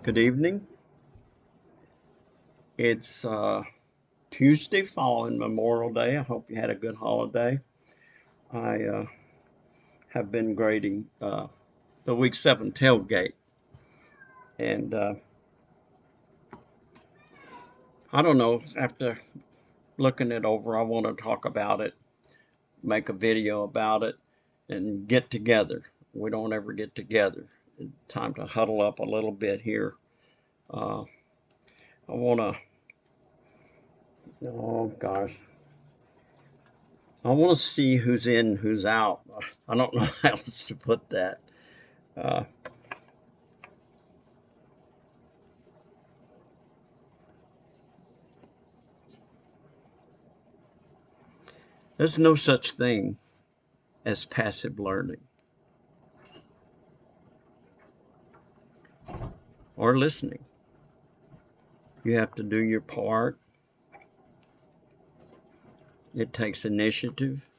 Good evening. It's Tuesday following Memorial Day. I hope you had a good holiday. I have been grading the week 7 tailgate, and I don't know, after looking it over, I want to talk about it, make a video about it, and get together. We don't ever get together. It's time to huddle up a little bit here. Uh, I want to, oh gosh, I want to see who's in, who's out. I don't know how else to put that. Uh, there's no such thing as passive learning or listening. You have to do your part. It takes initiative.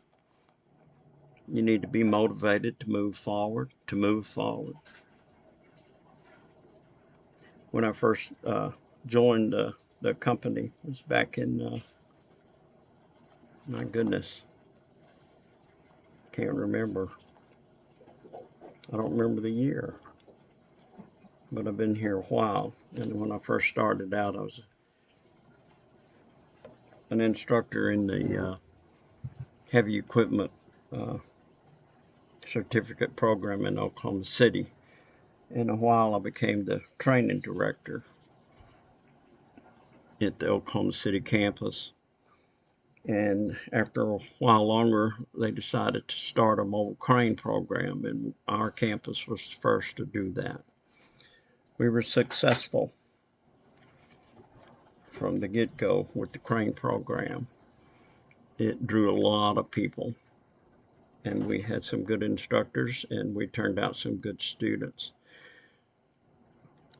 You need to be motivated to move forward, When I first joined the company, it was back in, my goodness, can't remember. I don't remember the year, but I've been here a while. And when I first started out, I was an instructor in the heavy equipment uh, certificate program in Oklahoma City. In a while, I became the training director at the Oklahoma City campus. And after a while longer, they decided to start a mobile crane program, and our campus was first to do that. We were successful from the get go with the crane program. It drew a lot of people, and we had some good instructors, and we turned out some good students.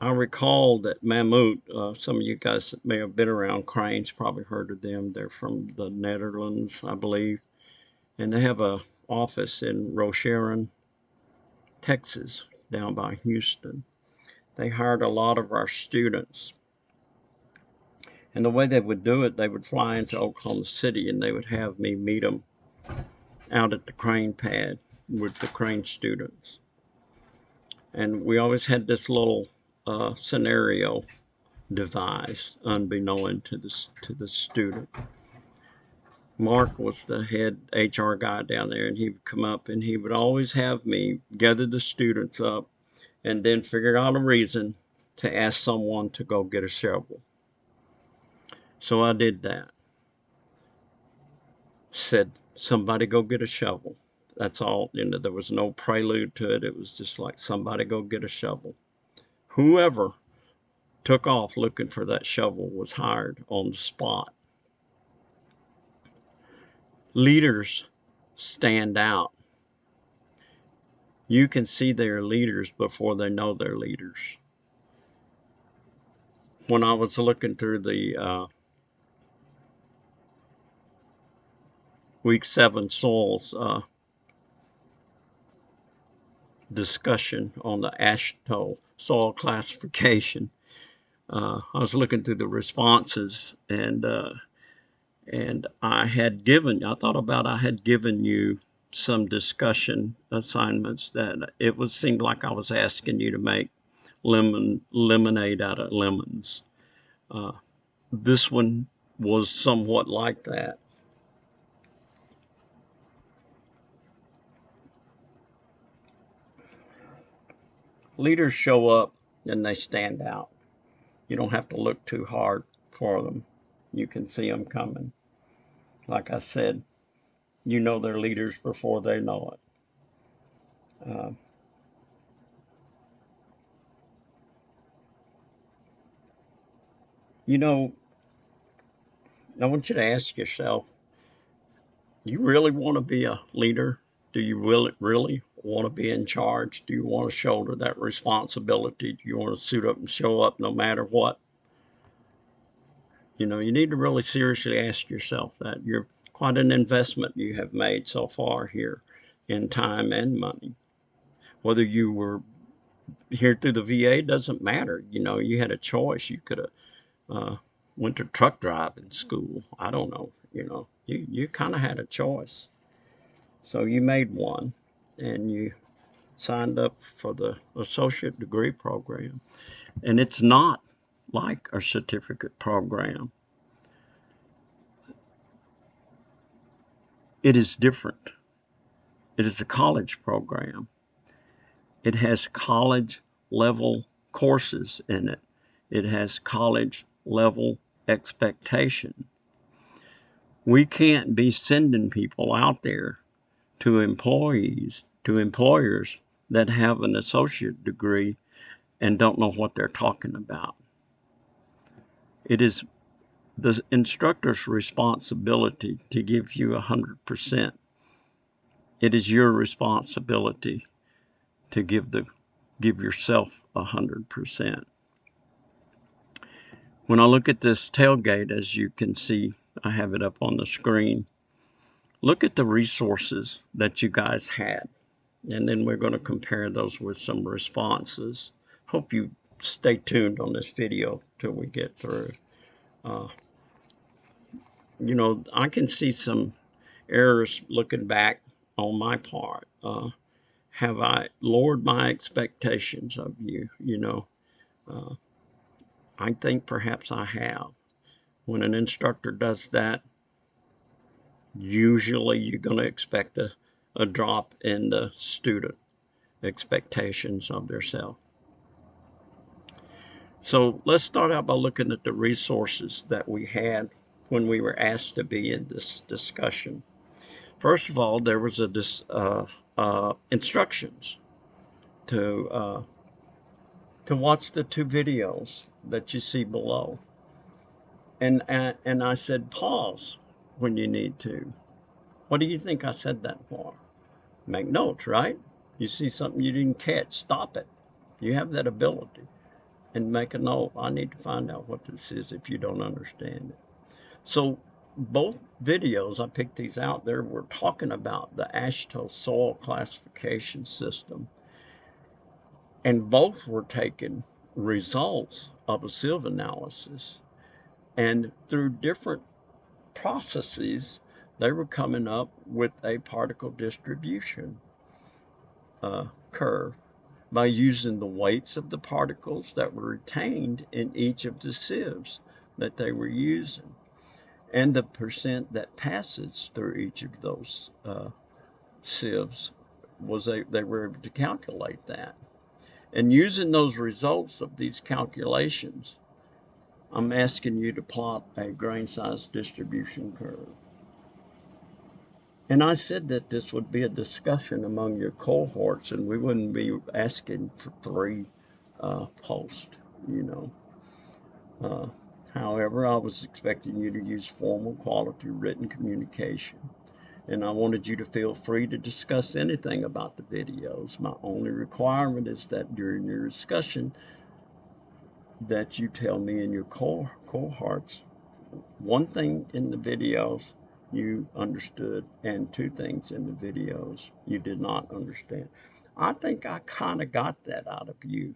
I recall that Mammoet, some of you guys that may have been around cranes probably heard of them. They're from the Netherlands, I believe, and they have a office in Rocheron, Texas, down by Houston. They hired a lot of our students, and the way they would do it, they would fly into Oklahoma City and they would have me meet them out at the crane pad with the crane students. And we always had this little scenario devised, unbeknown to the student. Mark was the head HR guy down there, and he would come up and he would always have me gather the students up and then figure out a reason to ask someone to go get a shovel. So I did that. Said, somebody go get a shovel. That's all. There was no prelude to it. It was just like, somebody go get a shovel. Whoever took off looking for that shovel was hired on the spot. Leaders stand out. You can see they're leaders before they know they're leaders. When I was looking through the week 7 soils discussion on the AASHTO soil classification, I was looking through the responses, and I had given you some discussion assignments that it was seemed like I was asking you to make lemonade out of lemons. Uh, this one was somewhat like that. Leaders show up and they stand out. You don't have to look too hard for them. You can see them coming. Like I said, you know they're leaders before they know it. You know, I want you to ask yourself, you really want to be a leader? Do you really want to be in charge? Do you want to shoulder that responsibility? Do you want to suit up and show up no matter what? You need to really seriously ask yourself that. You're quite an investment you have made so far here in time and money. Whether you were here through the VA doesn't matter. You know, you had a choice. You could have went to truck driving school. I don't know. You know, you kind of had a choice. So you made one, and you signed up for the associate degree program. And it's not like a certificate program. It is different. It is a college program. It has college level courses in it. It has college level expectation. We can't be sending people out there to employers that have an associate degree and don't know what they're talking about. It is the instructor's responsibility to give you 100%. It is your responsibility to give yourself 100%. When I look at this tailgate, as you can see, I have it up on the screen. Look at the resources that you guys had, and then we're going to compare those with some responses. Hope you stay tuned on this video till we get through. Uh, you know, I can see some errors looking back on my part. Have I lowered my expectations of you? You know, uh, I think perhaps I have. When an instructor does that, usually you're going to expect a drop in the student expectations of themselves. So let's start out by looking at the resources that we had when we were asked to be in this discussion. First of all, there was instructions to watch the two videos that you see below, and I said pause when you need to. What do you think I said that for? Make notes, right? You see something you didn't catch, stop it. You have that ability, and make a note. I need to find out what this is if you don't understand it. So both videos, I picked these out there, were talking about the AASHTO soil classification system, and both were taking results of a sieve analysis, and through different processes they were coming up with a particle distribution curve by using the weights of the particles that were retained in each of the sieves that they were using, and the percent that passes through each of those sieves. They were able to calculate that. And using those results of these calculations, I'm asking you to plot a grain size distribution curve. And I said that this would be a discussion among your cohorts, and we wouldn't be asking for three posts, you know. Uh, However, I was expecting you to use formal, quality, written communication. And I wanted you to feel free to discuss anything about the videos. My only requirement is that during your discussion that you tell me and your cohorts one thing in the videos you understood and two things in the videos you did not understand. I think I kind of got that out of you,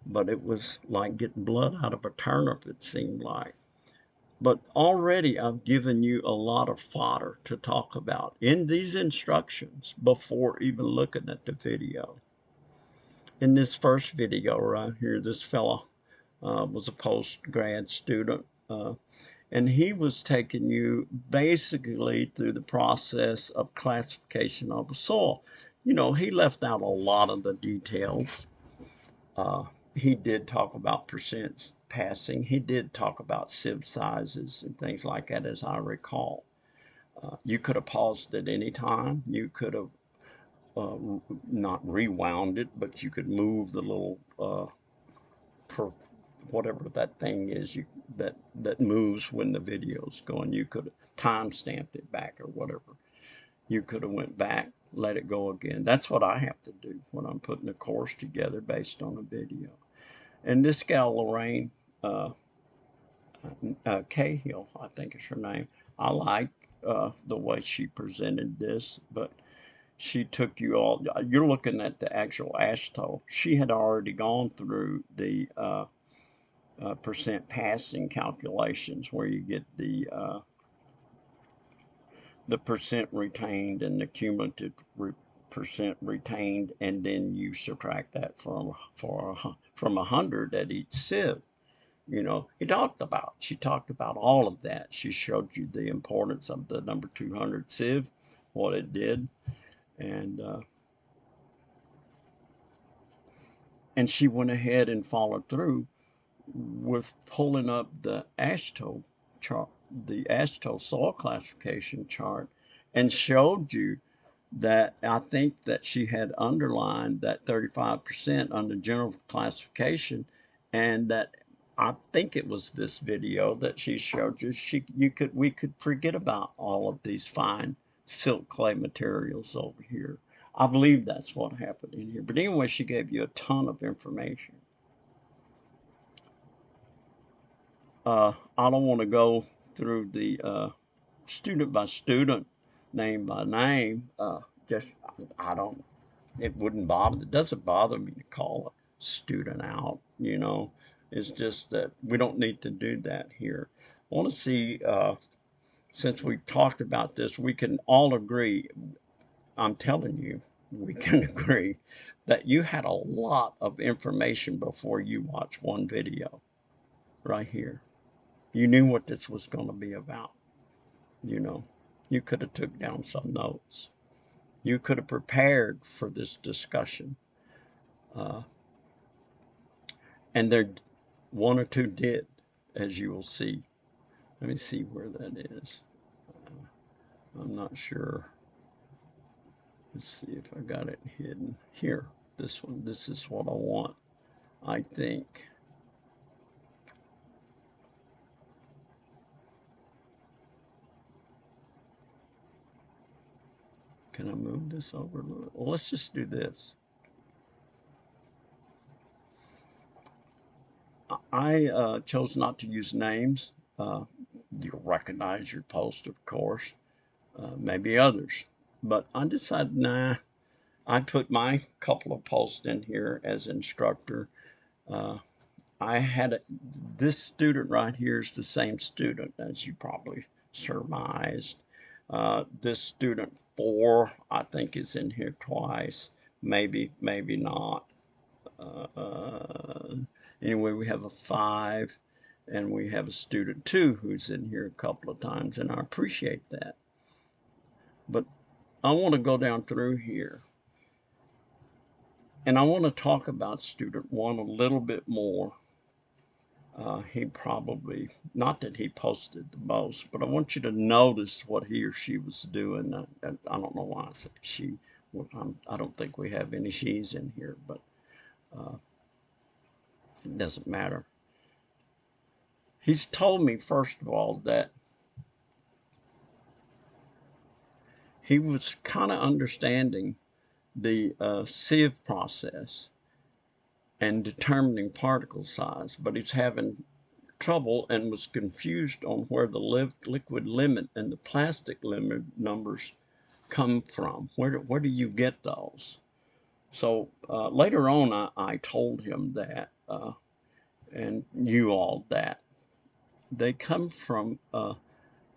but it was like getting blood out of a turnip, it seemed like. But already I've given you a lot of fodder to talk about in these instructions before even looking at the video. In this first video right here, this fellow was a post-grad student, and he was taking you basically through the process of classification of the soil. You know, he left out a lot of the details. He did talk about percents passing. He did talk about sieve sizes and things like that, as I recall. You could have paused at any time. You could have uh, not rewound it, but you could move the little per, whatever that thing is that moves when the video's going. You could have time stamped it back or whatever. You could have went back, let it go again. That's what I have to do when I'm putting a course together based on a video. And this gal, Lorraine Cahill, I think is her name. I like the way she presented this, but she took you all, you're looking at the actual AASHTO. She had already gone through the percent passing calculations where you get the percent retained and the cumulative percent retained, and then you subtract that from 100 at each sieve. You know, she talked about all of that. She showed you the importance of the number 200 sieve, what it did, and she went ahead and followed through with pulling up the AASHTO chart, the AASHTO soil classification chart, and showed you that I think that she had underlined that 35% under general classification, and that I think it was this video that she showed you. We could forget about all of these fine silt clay materials over here. I believe that's what happened in here. But anyway, she gave you a ton of information. I don't want to go through the student by student, name by name. I don't, it wouldn't bother, it doesn't bother me to call a student out, you know. It's just that we don't need to do that here. I want to see, since we talked about this, we can all agree, I'm telling you, we can agree that you had a lot of information before you watched one video right here. You knew what this was going to be about, you know. You could have took down some notes. You could have prepared for this discussion. And there, one or two did, as you will see. Let me see where that is. I'm not sure. Let's see if I got it hidden. Here, this one. This is what I want, I think. Can I move this over a little? Well, let's just do this. I chose not to use names. You'll recognize your post, of course, maybe others. But I decided, nah, I put my couple of posts in here as instructor. I had this student right here is the same student as you probably surmised. This student 4, I think, is in here twice. Maybe not. Anyway, we have a 5, and we have a student 2 who's in here a couple of times, and I appreciate that. But I want to go down through here, and I want to talk about student 1 a little bit more. He probably, not that he posted the most, but I want you to notice what he or she was doing. I don't know why I said she. I don't think we have any she's in here, but it doesn't matter. He's told me, first of all, that he was kind of understanding the sieve process and determining particle size, but he's having trouble and was confused on where the liquid limit and the plastic limit numbers come from. Where do you get those? So later on, I told him that, and you all, that they come from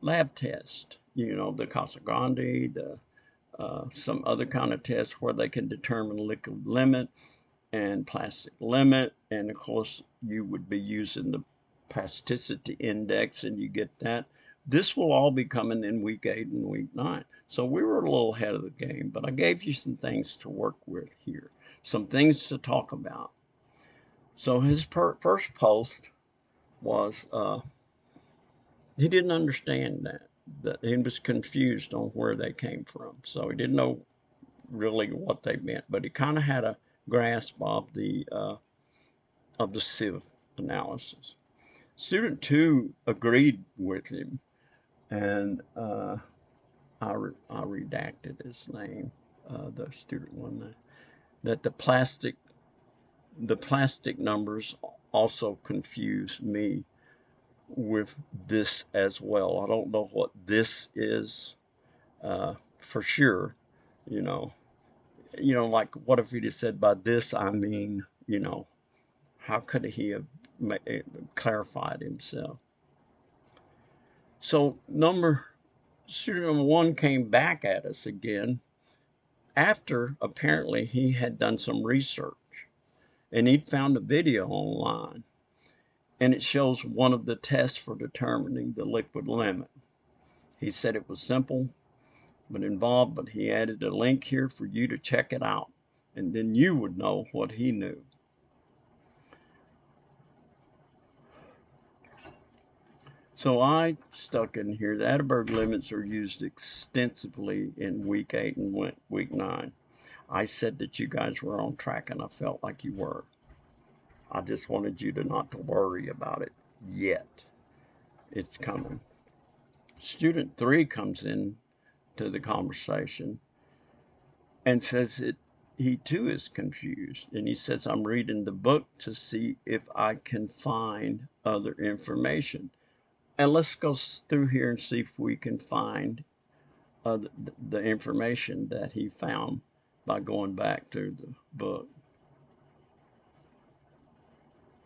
lab tests. You know, the Casagrande, the some other kind of tests where they can determine liquid limit and plastic limit, and of course you would be using the plasticity index, and you get that. This will all be coming in week 8 and week 9. So we were a little ahead of the game, but I gave you some things to work with here, some things to talk about. So his first post was he didn't understand that he was confused on where they came from. So he didn't know really what they meant, but he kind of had a grasp of the sieve analysis. Student 2 agreed with him, and I redacted his name, the student one, that the plastic numbers also confuse me with this as well. I don't know what this is for sure, you know. Like what if he'd have said, by this I mean, how could he have clarified himself? So student number one came back at us again after apparently he had done some research and he'd found a video online, and it shows one of the tests for determining the liquid limit. He said it was simple but involved, but he added a link here for you to check it out, and then you would know what he knew. So I stuck in here. The Atterberg limits are used extensively in week 8 and week 9. I said that you guys were on track, and I felt like you were. I just wanted you to not to worry about it yet. It's coming. Student 3 comes in to the conversation and says he too is confused. And he says, I'm reading the book to see if I can find other information. And let's go through here and see if we can find the information that he found by going back through the book.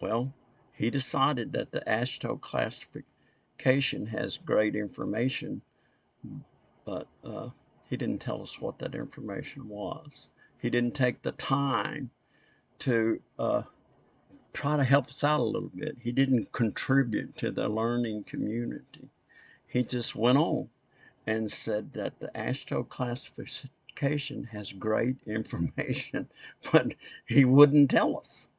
Well, he decided that the AASHTO classification has great information, but he didn't tell us what that information was. He didn't take the time to try to help us out a little bit. He didn't contribute to the learning community. He just went on and said that the AASHTO classification has great information, but he wouldn't tell us.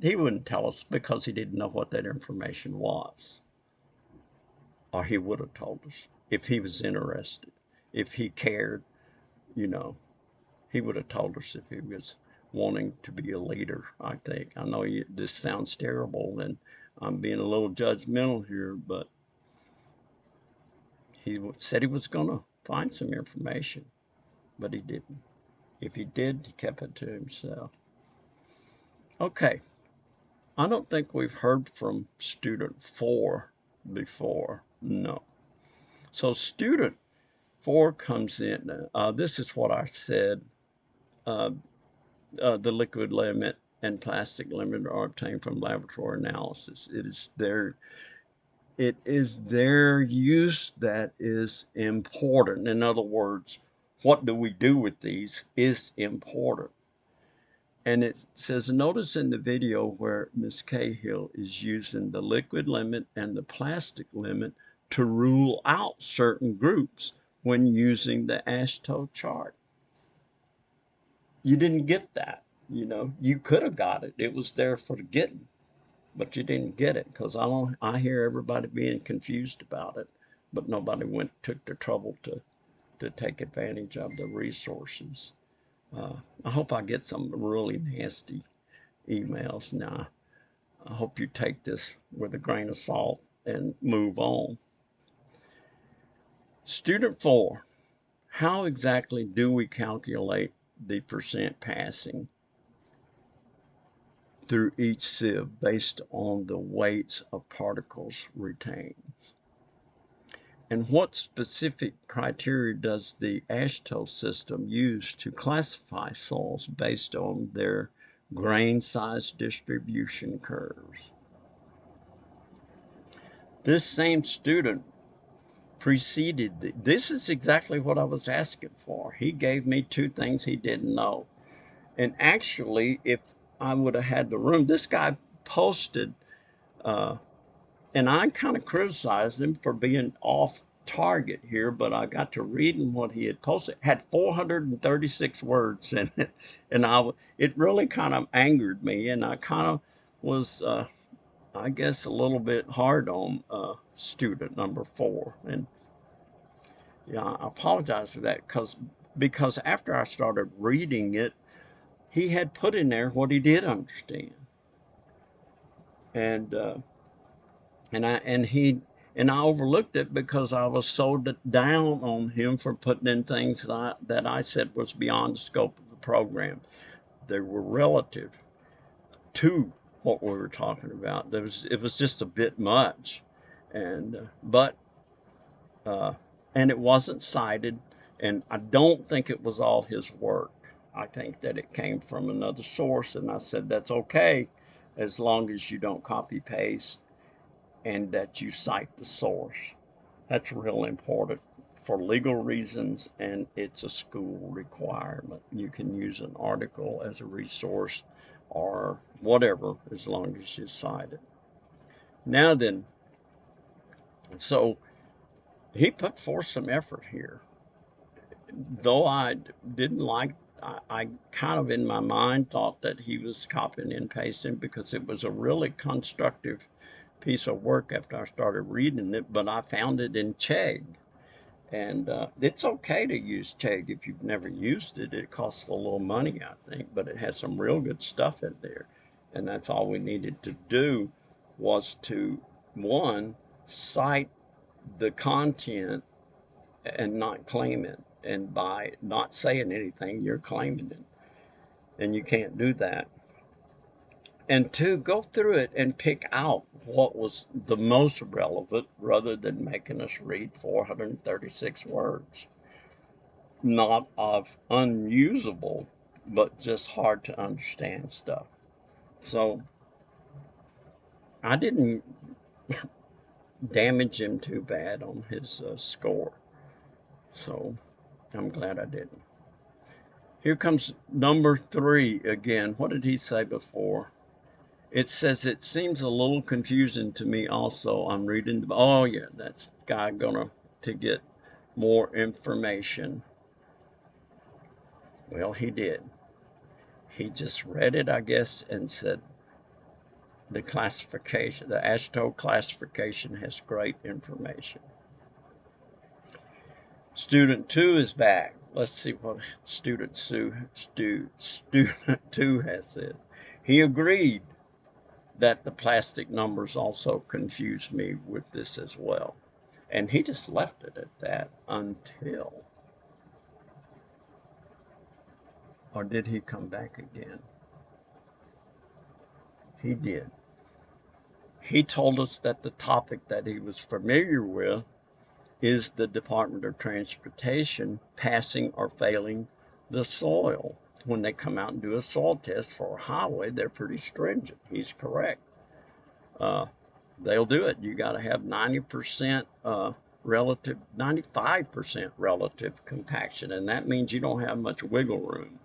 He wouldn't tell us because he didn't know what that information was. Or he would have told us if he was interested, if he cared, he would have told us if he was wanting to be a leader, I think. I know this sounds terrible and I'm being a little judgmental here, but he said he was going to find some information, but he didn't. If he did, he kept it to himself. Okay, I don't think we've heard from student 4 before. No. So student 4 comes in. This is what I said. The liquid limit and plastic limit are obtained from laboratory analysis. It is their use that is important. In other words, what do we do with these is important. And it says, notice in the video where Ms. Cahill is using the liquid limit and the plastic limit to rule out certain groups when using the AASHTO chart. You didn't get that, you could have got it. It was there for the getting, but you didn't get it because I hear everybody being confused about it, but nobody took the trouble to take advantage of the resources. I hope I get some really nasty emails now. I hope you take this with a grain of salt and move on. Student 4, how exactly do we calculate the percent passing through each sieve based on the weights of particles retained? And what specific criteria does the AASHTO system use to classify soils based on their grain size distribution curves? This same student this is exactly what I was asking for. He gave me 2 things he didn't know. And actually, if I would have had the room, this guy posted, and I kind of criticized him for being off target here, but I got to reading what he had posted. It had 436 words in it, and it really kind of angered me, and I kind of was, I guess, a little bit hard on student number 4. And yeah, I apologize for that because after I started reading it, he had put in there what he did understand, and I overlooked it because I was so down on him for putting in things that I said was beyond the scope of the program. They were relative to what we were talking about. It was just a bit much, and it wasn't cited, And I don't think it was all his work. I think that it came from another source, and I said that's okay as long as you don't copy paste and that you cite the source. That's real important for legal reasons, and it's a school requirement. You can use an article as a resource or whatever as long as you cite it. Now then, so he put forth some effort here. Though I didn't like, I kind of in my mind thought that he was copying and pasting because it was a really constructive piece of work after I started reading it, but I found it in Chegg. And it's okay to use Chegg if you've never used it. It costs a little money, I think, but it has some real good stuff in there. And that's all we needed to do was to, one, cite the content and not claim it. And by not saying anything, you're claiming it. And you can't do that. And two, go through it and pick out what was the most relevant rather than making us read 436 words. Not of unusable, but just hard to understand stuff. So I didn't damage him too bad on his score. So I'm glad I didn't. Here comes number 3 again. What did he say before? It says it seems a little confusing to me also. I'm reading the, oh yeah, that's guy gonna to get more information. Well, he did. He just read it, I guess, and said the classification, the AASHTO classification has great information. Student 2 is back. Let's see what student 2 has said. He agreed that the plastic numbers also confused me with this as well. And he just left it at that until, or did he come back again? He did. He told us that the topic that he was familiar with is the Department of Transportation passing or failing the soil. When they come out and do a soil test for a highway, they're pretty stringent. He's correct. They'll do it. You got to have 90% relative, 95% relative compaction, and that means you don't have much wiggle room.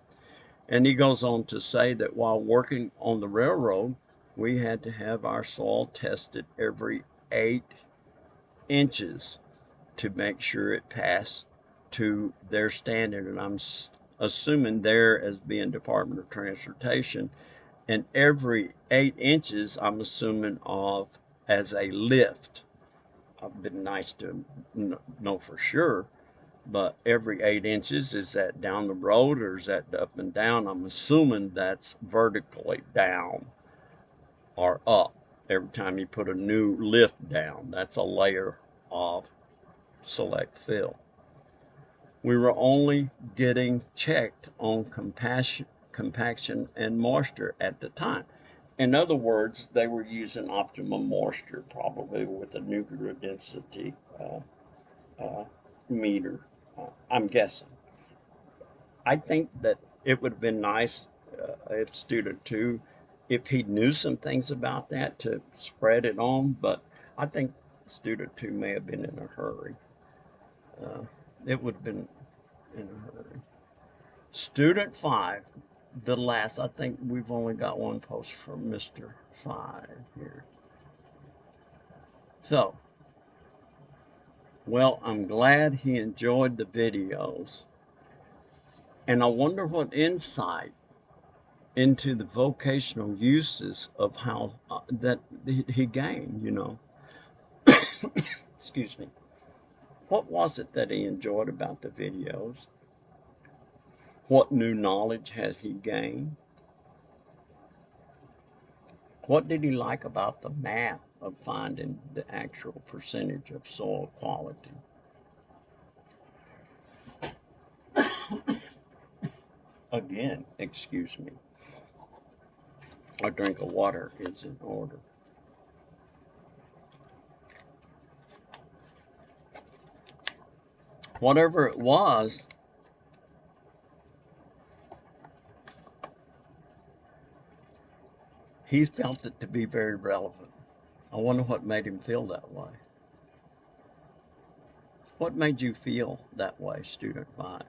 And he goes on to say that while working on the railroad, we had to have our soil tested every 8 inches to make sure it passed to their standard. And I'm assuming there as being Department of Transportation, and every 8 inches, I'm assuming of as a lift. I've been nice to know for sure, but every 8 inches, is that down the road or is that up and down? I'm assuming that's vertically down or up. Every time you put a new lift down, that's a layer of select fill. We were only getting checked on compaction and moisture at the time. In other words, they were using optimum moisture, probably with a nuclear density meter, I'm guessing. I think that it would have been nice if student 2, if he knew some things about that to spread it on, but I think student 2 may have been in a hurry. It would have been in a hurry. Student 5, the last, I think we've only got one post from Mr. 5 here. So, well, I'm glad he enjoyed the videos. And I wonder what insight into the vocational uses of how that he gained, you know. Excuse me. What was it that he enjoyed about the videos? What new knowledge had he gained? What did he like about the math of finding the actual percentage of soil quality? Again, excuse me. A drink of water is in order. whatever it was, he felt it to be very relevant. I wonder what made him feel that way. What made you feel that way, student 5?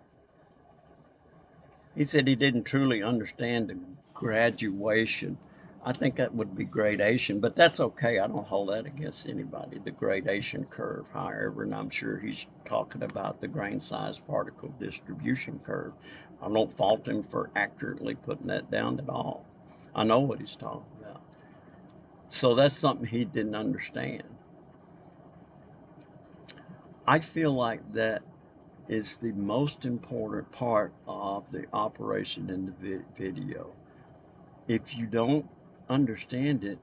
He said he didn't truly understand the graduation. I think that would be gradation, but that's okay. I don't hold that against anybody, the gradation curve, however, and I'm sure he's talking about the grain size particle distribution curve. I don't fault him for accurately putting that down at all. I know what he's talking about. So that's something he didn't understand. I feel like that is the most important part of the operation in the video. If you don't understand it,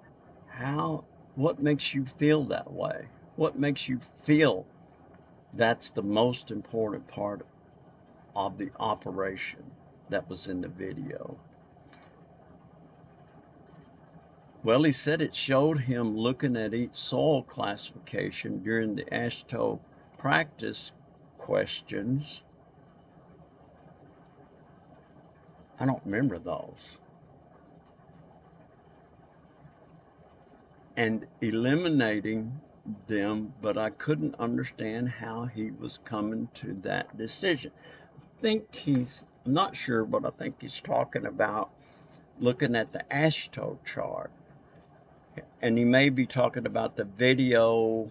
what makes you feel that way? What makes you feel that's the most important part of the operation that was in the video? Well, he said it showed him looking at each soil classification during the AASHTO practice questions. I don't remember those. And eliminating them, but I couldn't understand how he was coming to that decision. I'm not sure, but I think he's talking about looking at the AASHTO chart. And he may be talking about the video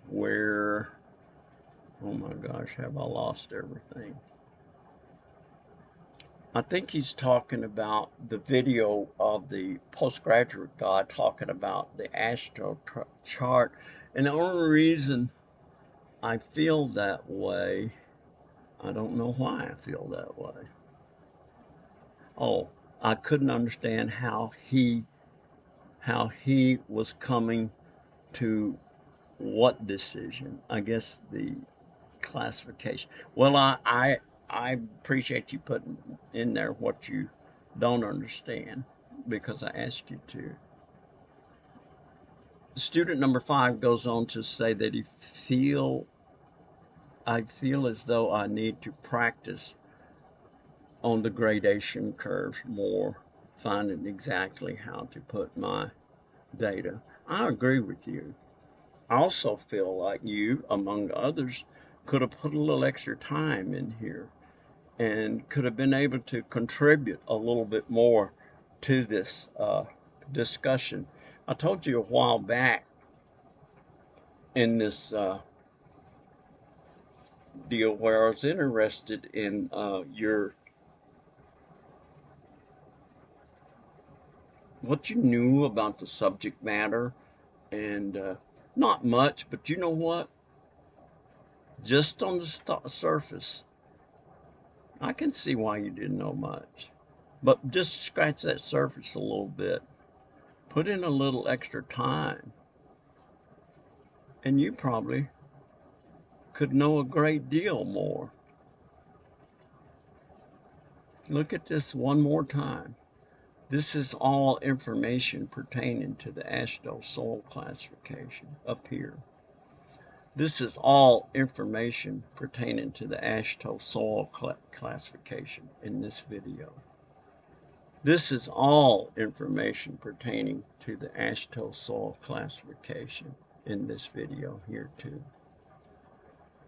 where, oh my gosh, have I lost everything? I think he's talking about the video of the postgraduate guy talking about the AASHTO chart. And the only reason I feel that way, I don't know why I feel that way. Oh, I couldn't understand how he was coming to what decision. I guess the classification. Well, I appreciate you putting in there what you don't understand because I asked you to. Student number 5 goes on to say that I feel as though I need to practice on the gradation curves more, finding exactly how to put my data. I agree with you. I also feel like you, among others, could have put a little extra time in here and could have been able to contribute a little bit more to this discussion. I told you a while back in this deal where I was interested in what you knew about the subject matter, and not much, but you know what? Just on the surface, I can see why you didn't know much. But just scratch that surface a little bit. Put in a little extra time, and you probably could know a great deal more. Look at this one more time. This is all information pertaining to the AASHTO soil classification up here. This is all information pertaining to the AASHTO soil classification in this video. This is all information pertaining to the AASHTO soil classification in this video here too.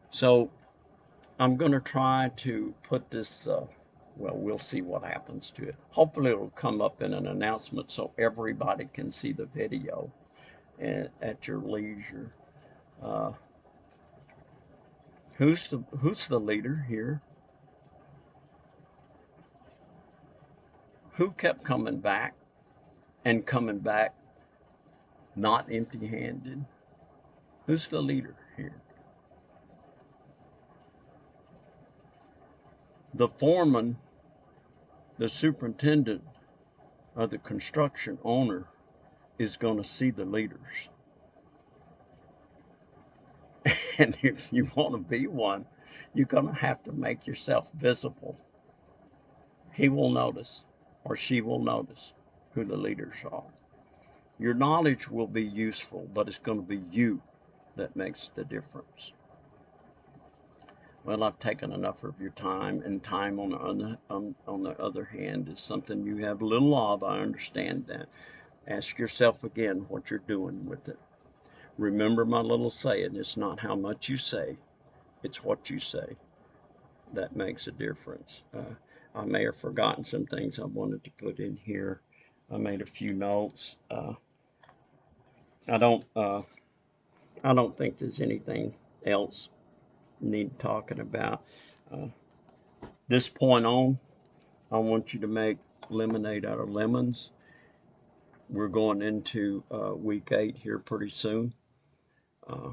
So I'm going to try to put this, well, we'll see what happens to it. Hopefully it'll come up in an announcement so everybody can see the video at your leisure. Who's the leader here? Who kept coming back and coming back not empty-handed? Who's the leader here? The foreman, the superintendent, or the construction owner is going to see the leaders. And if you want to be one, you're going to have to make yourself visible. He will notice, or she will notice, who the leaders are. Your knowledge will be useful, but it's going to be you that makes the difference. Well, I've taken enough of your time, and time on the other hand is something you have little of. I understand that. Ask yourself again what you're doing with it. Remember my little saying, it's not how much you say, it's what you say that makes a difference. I may have forgotten some things I wanted to put in here. I made a few notes. I don't. I don't think there's anything else need talking about. Uh, this point on, I want you to make lemonade out of lemons. We're going into week 8 here pretty soon. Uh,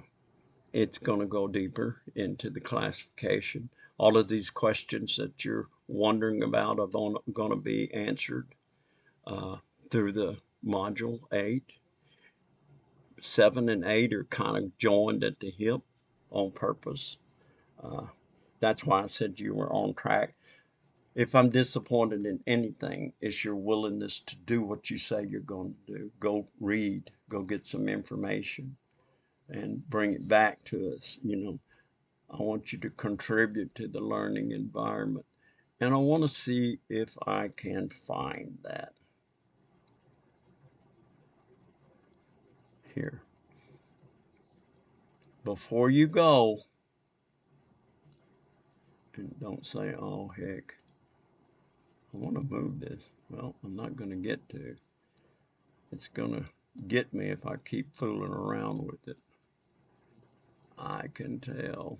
it's going to go deeper into the classification. All of these questions that you're wondering about are going to be answered through the module 8. 7 and 8 are kind of joined at the hip on purpose. That's why I said you were on track. If I'm disappointed in anything, it's your willingness to do what you say you're going to do. Go read, go get some information, and bring it back to us. I want you to contribute to the learning environment. And I want to see if I can find that here. Before you go, and don't say, oh, heck, I want to move this. Well, I'm not going to get to. It's going to get me if I keep fooling around with it. I can tell.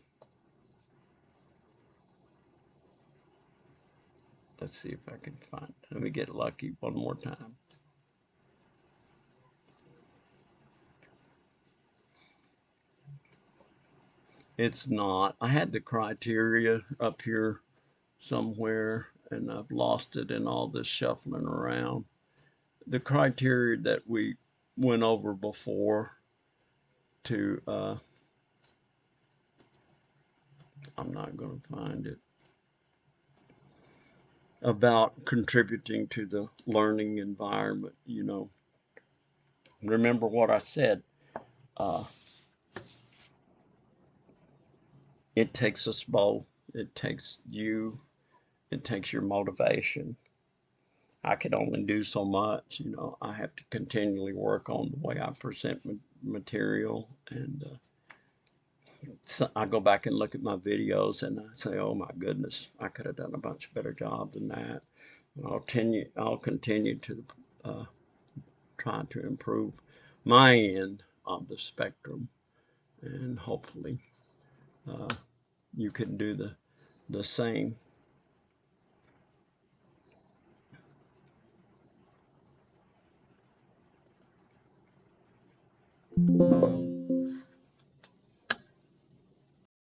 Let's see if I can find it. Let me get lucky one more time. It's not. I had the criteria up here somewhere, and I've lost it in all this shuffling around. The criteria that we went over before to, I'm not going to find it, about contributing to the learning environment. Remember what I said. Uh, it takes us both. It takes you. It takes your motivation. I could only do so much. I have to continually work on the way I present material, and so I go back and look at my videos, and I say, "Oh my goodness, I could have done a much better job than that." And I'll continue to try to improve my end of the spectrum, and hopefully you can do the same.